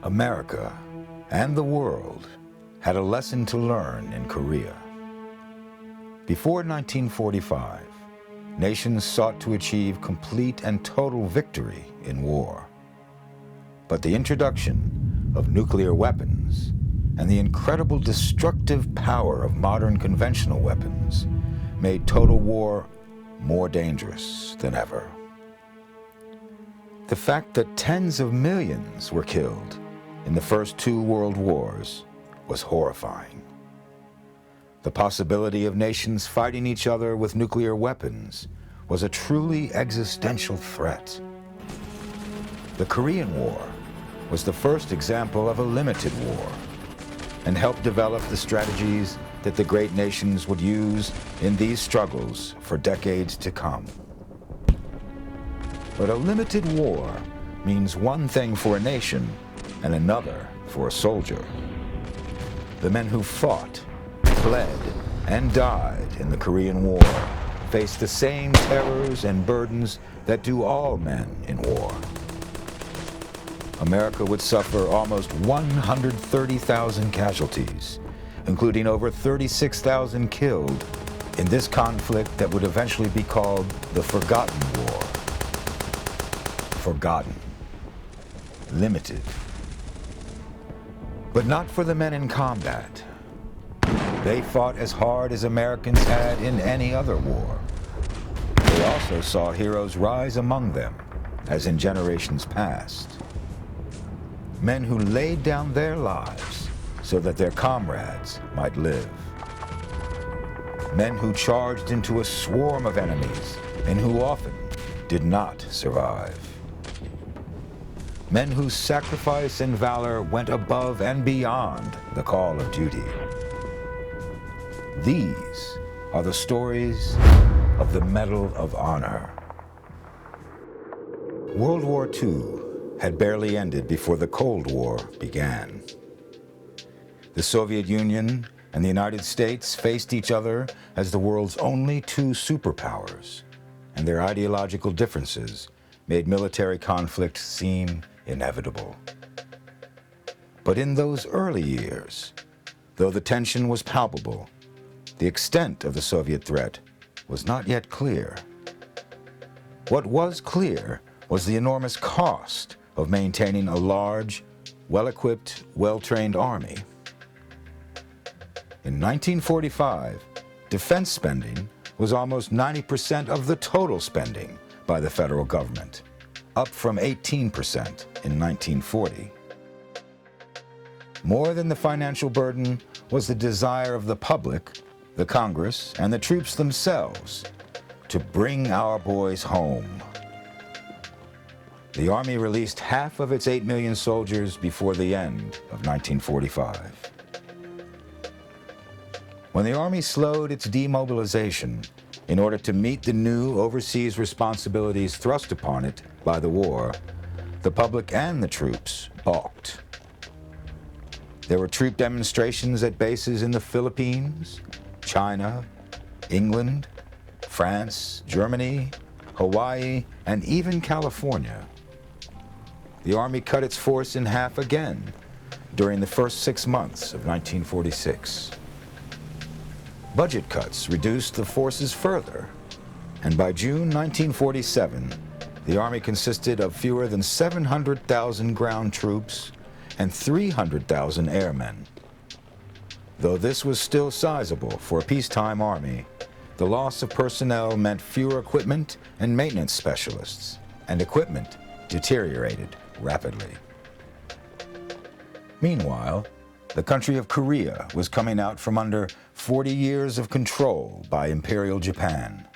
America and the world had a lesson to learn in Korea. Before 1945, nations sought to achieve complete and total victory in war. But the introduction of nuclear weapons and the incredible destructive power of modern conventional weapons made total war more dangerous than ever. The fact that tens of millions were killed in the first two world wars was horrifying. The possibility of nations fighting each other with nuclear weapons was a truly existential threat. The Korean War was the first example of a limited war and helped develop the strategies that the great nations would use in these struggles for decades to come. But a limited war means one thing for a nation and another for a soldier. The men who fought, fled, and died in the Korean War faced the same terrors and burdens that do all men in war. America would suffer almost 130,000 casualties, including over 36,000 killed in this conflict that would eventually be called the Forgotten War. Forgotten. Limited. But not for the men in combat. They fought as hard as Americans had in any other war. They also saw heroes rise among them, as in generations past. Men who laid down their lives so that their comrades might live. Men who charged into a swarm of enemies and who often did not survive. Men whose sacrifice and valor went above and beyond the call of duty. These are the stories of the Medal of Honor. World War II had barely ended before the Cold War began. The Soviet Union and the United States faced each other as the world's only two superpowers, and their ideological differences made military conflict seem inevitable. But in those early years, though the tension was palpable, the extent of the Soviet threat was not yet clear. What was clear was the enormous cost of maintaining a large, well-equipped, well-trained army. In 1945, defense spending was almost 90% of the total spending by the federal government, up from 18% in 1940. More than the financial burden was the desire of the public, the Congress, and the troops themselves to bring our boys home. The Army released half of its 8 million soldiers before the end of 1945. When the Army slowed its demobilization in order to meet the new overseas responsibilities thrust upon it by the war, the public and the troops balked. There were troop demonstrations at bases in the Philippines, China, England, France, Germany, Hawaii, and even California. The Army cut its force in half again during the first 6 months of 1946. Budget cuts reduced the forces further, and by June 1947, the Army consisted of fewer than 700,000 ground troops and 300,000 airmen. Though this was still sizable for a peacetime army, the loss of personnel meant fewer equipment and maintenance specialists, and equipment deteriorated rapidly. Meanwhile, the country of Korea was coming out from under 40 years of control by Imperial Japan.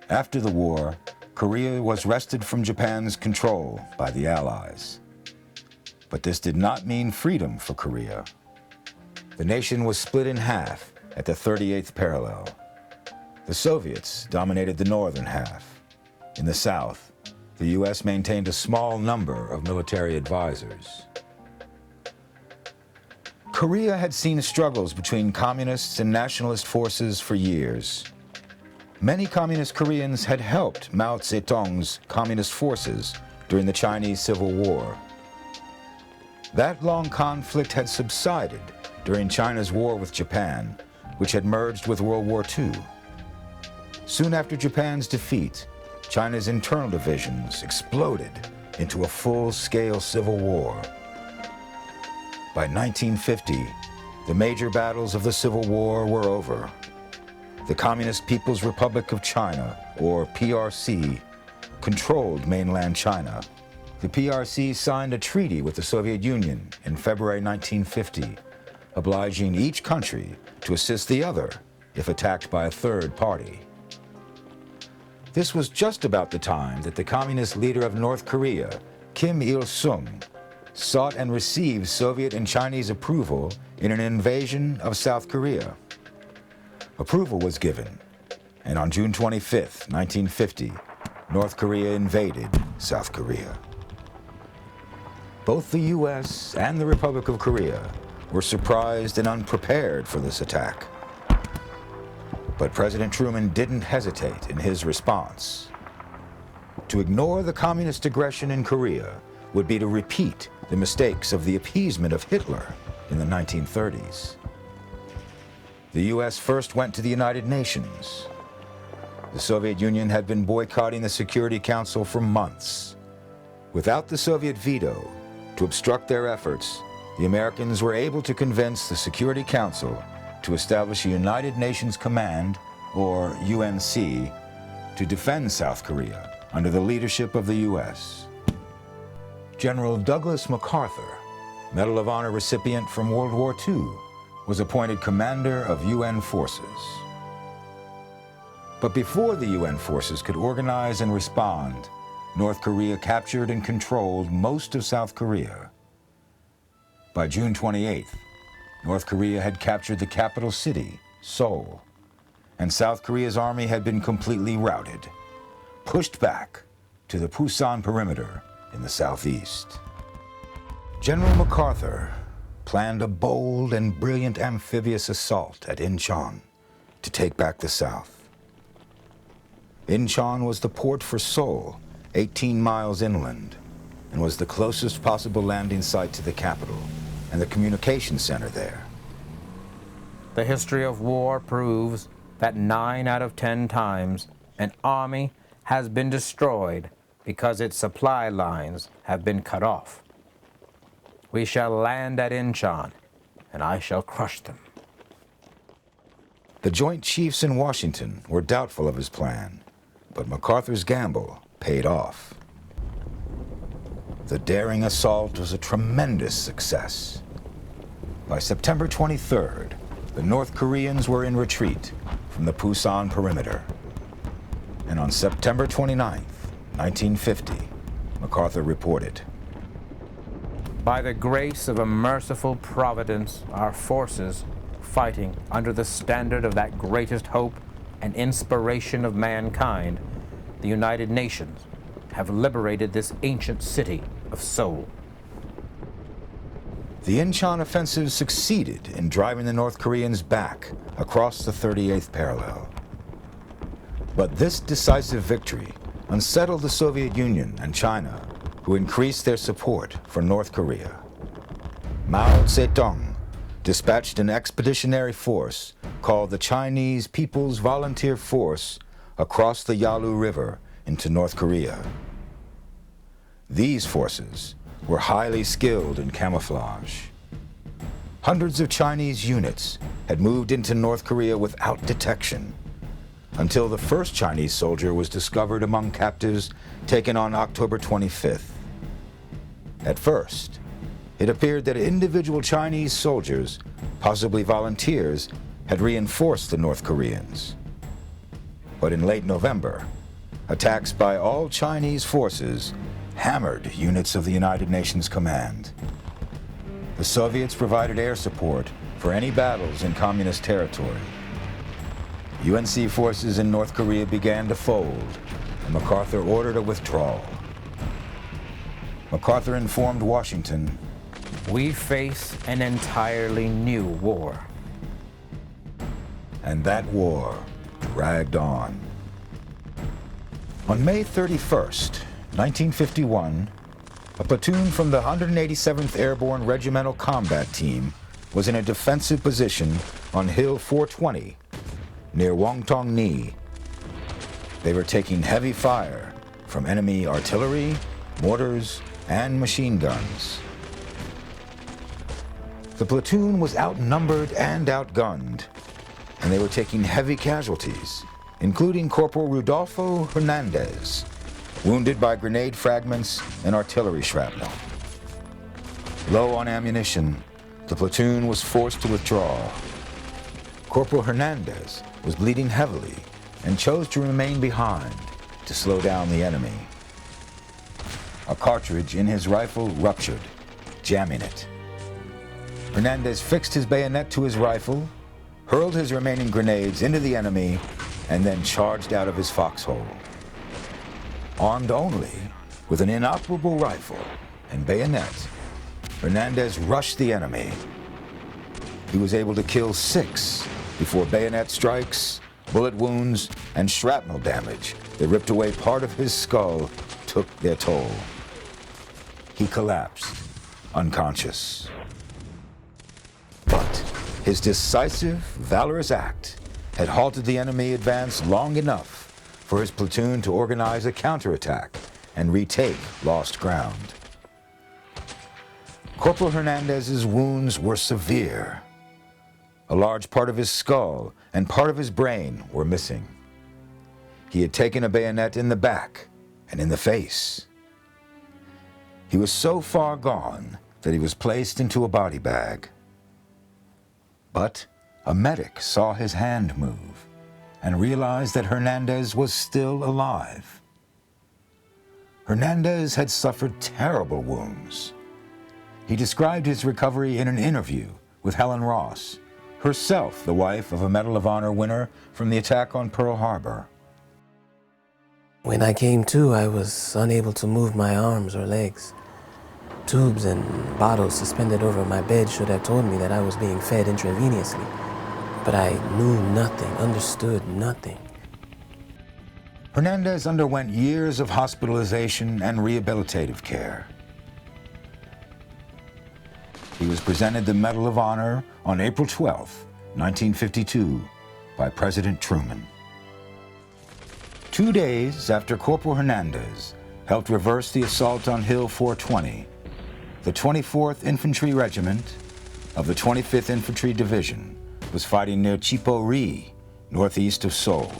After the war, Korea was wrested from Japan's control by the Allies. But this did not mean freedom for Korea. The nation was split in half at the 38th parallel. The Soviets dominated the northern half. In the south, the U.S. maintained a small number of military advisors. Korea had seen struggles between communists and nationalist forces for years. Many communist Koreans had helped Mao Zedong's communist forces during the Chinese Civil War. That long conflict had subsided during China's war with Japan, which had merged with World War II. Soon after Japan's defeat, China's internal divisions exploded into a full-scale civil war. By 1950, the major battles of the Civil War were over. The Communist People's Republic of China, or PRC, controlled mainland China. The PRC signed a treaty with the Soviet Union in February 1950, obliging each country to assist the other if attacked by a third party. This was just about the time that the communist leader of North Korea, Kim Il-sung, sought and received Soviet and Chinese approval in an invasion of South Korea. Approval was given, and on June 25, 1950, North Korea invaded South Korea. Both the US and the Republic of Korea were surprised and unprepared for this attack. But President Truman didn't hesitate in his response. To ignore the communist aggression in Korea would be to repeat the mistakes of the appeasement of Hitler in the 1930s. The US first went to the United Nations. The Soviet Union had been boycotting the Security Council for months. Without the Soviet veto to obstruct their efforts, the Americans were able to convince the Security Council to establish a United Nations Command, or UNC, to defend South Korea under the leadership of the US. General Douglas MacArthur, Medal of Honor recipient from World War II, was appointed commander of UN forces. But before the UN forces could organize and respond, North Korea captured and controlled most of South Korea. By June 28th, North Korea had captured the capital city, Seoul, and South Korea's army had been completely routed, pushed back to the Pusan perimeter in the southeast. General MacArthur planned a bold and brilliant amphibious assault at Incheon to take back the south. Incheon was the port for Seoul, 18 miles inland, and was the closest possible landing site to the capital and the communication center there. The history of war proves that 9 out of 10 times an army has been destroyed because its supply lines have been cut off. We shall land at Incheon, and I shall crush them. The Joint Chiefs in Washington were doubtful of his plan, but MacArthur's gamble paid off. The daring assault was a tremendous success. By September 23rd, the North Koreans were in retreat from the Pusan perimeter. And on September 29th, 1950, MacArthur reported, "By the grace of a merciful providence, our forces, fighting under the standard of that greatest hope and inspiration of mankind, the United Nations, have liberated this ancient city of Seoul." The Incheon offensive succeeded in driving the North Koreans back across the 38th parallel. But this decisive victory unsettled the Soviet Union and China, who increased their support for North Korea. Mao Zedong dispatched an expeditionary force called the Chinese People's Volunteer Force across the Yalu River into North Korea. These forces were highly skilled in camouflage. Hundreds of Chinese units had moved into North Korea without detection, until the first Chinese soldier was discovered among captives taken on October 25th. At first, it appeared that individual Chinese soldiers, possibly volunteers, had reinforced the North Koreans. But in late November, attacks by all Chinese forces hammered units of the United Nations Command. The Soviets provided air support for any battles in communist territory. UNC forces in North Korea began to fold, and MacArthur ordered a withdrawal. MacArthur informed Washington, "We face an entirely new war." And that war dragged on. On May 31st, 1951, A platoon from the 187th Airborne Regimental Combat Team was in a defensive position on Hill 420 near Wongtong Ni. They were taking heavy fire from enemy artillery, mortars, and machine guns. The platoon was outnumbered and outgunned, and they were taking heavy casualties, including Corporal Rodolfo Hernandez, wounded by grenade fragments and artillery shrapnel. Low on ammunition, the platoon was forced to withdraw. Corporal Hernandez was bleeding heavily and chose to remain behind to slow down the enemy. A cartridge in his rifle ruptured, jamming it. Hernandez fixed his bayonet to his rifle, hurled his remaining grenades into the enemy, and then charged out of his foxhole. Armed only with an inoperable rifle and bayonet, Hernandez rushed the enemy. He was able to kill 6 before bayonet strikes, bullet wounds, and shrapnel damage that ripped away part of his skull took their toll. He collapsed, unconscious. But his decisive, valorous act had halted the enemy advance long enough for his platoon to organize a counterattack and retake lost ground. Corporal Hernandez's wounds were severe. A large part of his skull and part of his brain were missing. He had taken a bayonet in the back and in the face. He was so far gone that he was placed into a body bag. But a medic saw his hand move and realized that Hernandez was still alive. Hernandez had suffered terrible wounds. He described his recovery in an interview with Helen Ross, herself the wife of a Medal of Honor winner from the attack on Pearl Harbor. When I came to, I was unable to move my arms or legs. Tubes and bottles suspended over my bed should have told me that I was being fed intravenously. But I knew nothing, understood nothing. Hernandez underwent years of hospitalization and rehabilitative care. He was presented the Medal of Honor on April 12, 1952, by President Truman. 2 days after Corporal Hernandez helped reverse the assault on Hill 420, the 24th Infantry Regiment of the 25th Infantry Division was fighting near Chipo-ri, northeast of Seoul.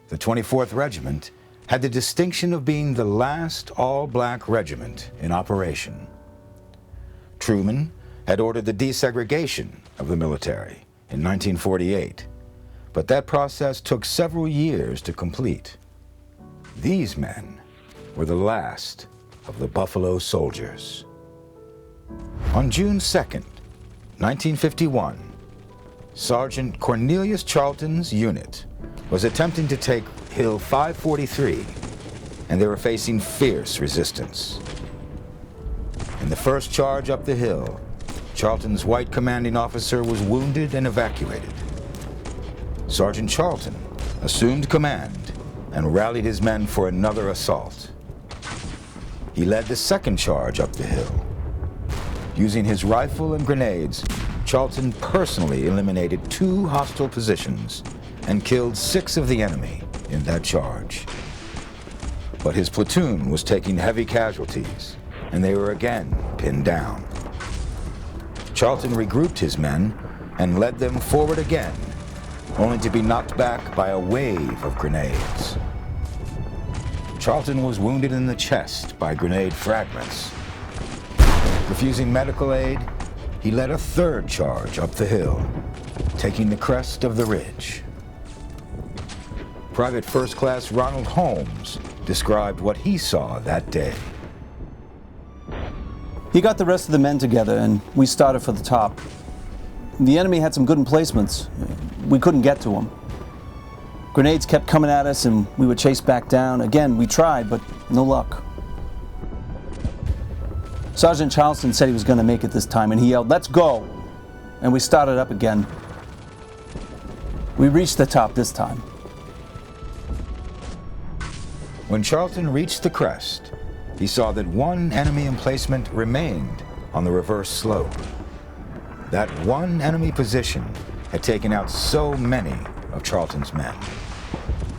The 24th Regiment had the distinction of being the last all-black regiment in operation. Truman had ordered the desegregation of the military in 1948, but that process took several years to complete. These men were the last of the Buffalo Soldiers. On June 2nd, 1951, Sergeant Cornelius Charlton's unit was attempting to take Hill 543, and they were facing fierce resistance. In the first charge up the hill, Charlton's white commanding officer was wounded and evacuated. Sergeant Charlton assumed command and rallied his men for another assault. He led the second charge up the hill. Using his rifle and grenades, Charlton personally eliminated 2 hostile positions and killed 6 of the enemy in that charge. But his platoon was taking heavy casualties, and they were again pinned down. Charlton regrouped his men and led them forward again, only to be knocked back by a wave of grenades. Charlton was wounded in the chest by grenade fragments. Refusing medical aid, he led a third charge up the hill, taking the crest of the ridge. Private First Class Ronald Holmes described what he saw that day. He got the rest of the men together and we started for the top. The enemy had some good emplacements. We couldn't get to them. Grenades kept coming at us and we were chased back down. Again, we tried, but no luck. Sergeant Charlton said he was going to make it this time, and he yelled, "Let's go!" And we started up again. We reached the top this time. When Charlton reached the crest, he saw that one enemy emplacement remained on the reverse slope. That one enemy position had taken out so many of Charlton's men,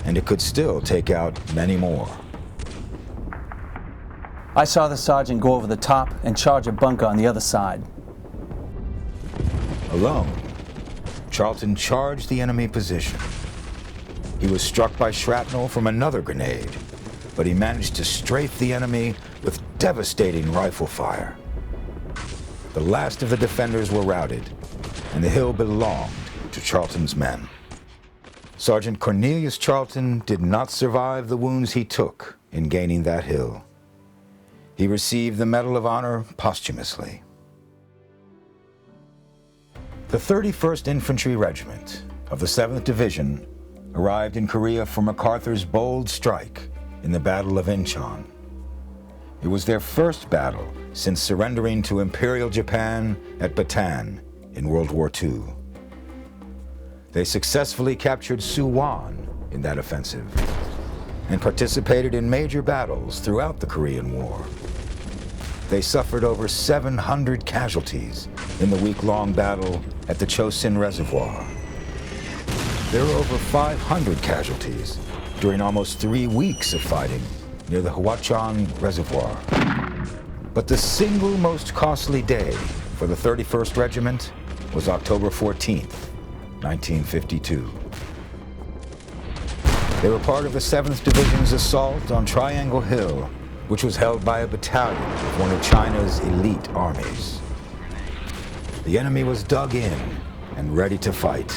and it could still take out many more. I saw the sergeant go over the top and charge a bunker on the other side. Alone, Charlton charged the enemy position. He was struck by shrapnel from another grenade, but he managed to strafe the enemy with devastating rifle fire. The last of the defenders were routed, and the hill belonged to Charlton's men. Sergeant Cornelius Charlton did not survive the wounds he took in gaining that hill. He received the Medal of Honor posthumously. The 31st Infantry Regiment of the 7th Division arrived in Korea for MacArthur's bold strike in the Battle of Incheon. It was their first battle since surrendering to Imperial Japan at Bataan in World War II. They successfully captured Suwon in that offensive and participated in major battles throughout the Korean War. They suffered over 700 casualties in the week-long battle at the Chosin Reservoir. There were over 500 casualties during almost 3 weeks of fighting near the Hwachon Reservoir. But the single most costly day for the 31st Regiment was October 14th, 1952. They were part of the 7th Division's assault on Triangle Hill, which was held by a battalion of one of China's elite armies. The enemy was dug in and ready to fight.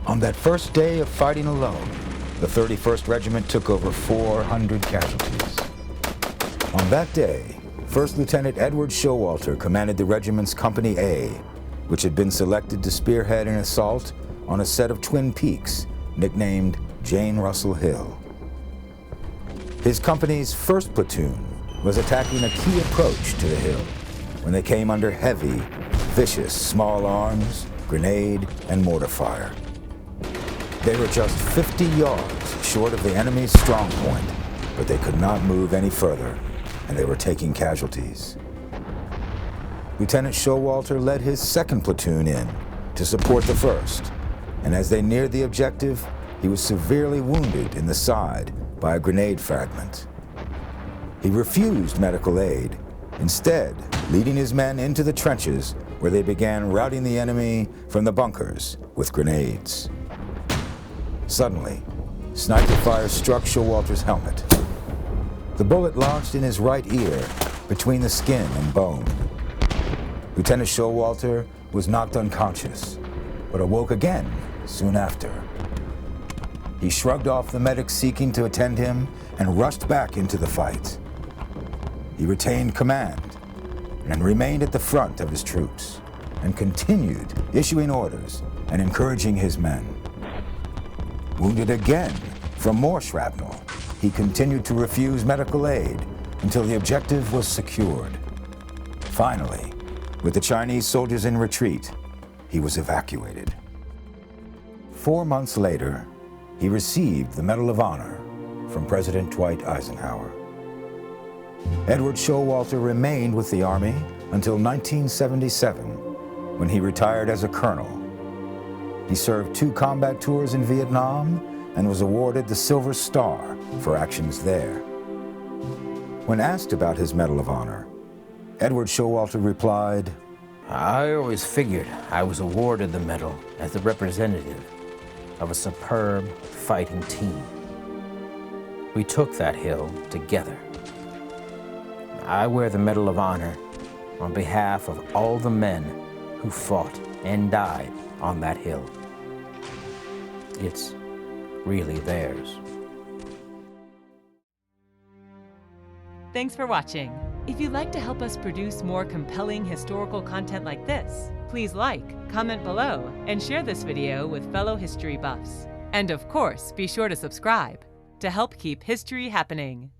On that first day of fighting alone, the 31st Regiment took over 400 casualties. On that day, First Lieutenant Edward Schowalter commanded the regiment's Company A, which had been selected to spearhead an assault on a set of twin peaks nicknamed Jane Russell Hill. His company's first platoon was attacking a key approach to the hill when they came under heavy, vicious small arms, grenade, and mortar fire. They were just 50 yards short of the enemy's strong point, but they could not move any further, and they were taking casualties. Lieutenant Schowalter led his second platoon in to support the first, and as they neared the objective, he was severely wounded in the side by a grenade fragment. He refused medical aid, instead leading his men into the trenches where they began routing the enemy from the bunkers with grenades. Suddenly, sniper fire struck Schowalter's helmet. The bullet lodged in his right ear between the skin and bone. Lieutenant Schowalter was knocked unconscious, but awoke again soon after. He shrugged off the medics seeking to attend him and rushed back into the fight. He retained command and remained at the front of his troops and continued issuing orders and encouraging his men. Wounded again from more shrapnel, he continued to refuse medical aid until the objective was secured. Finally, with the Chinese soldiers in retreat, he was evacuated. 4 months later, he received the Medal of Honor from President Dwight Eisenhower. Edward Schowalter remained with the Army until 1977, when he retired as a colonel. He served 2 combat tours in Vietnam and was awarded the Silver Star for actions there. When asked about his Medal of Honor, Edward Schowalter replied, I always figured I was awarded the medal as the representative of a superb fighting team. We took that hill together. I wear the Medal of Honor on behalf of all the men who fought and died on that hill. It's really theirs. Thanks for watching. If you'd like to help us produce more compelling historical content like this, please like, comment below, and share this video with fellow history buffs. And of course, be sure to subscribe to help keep history happening.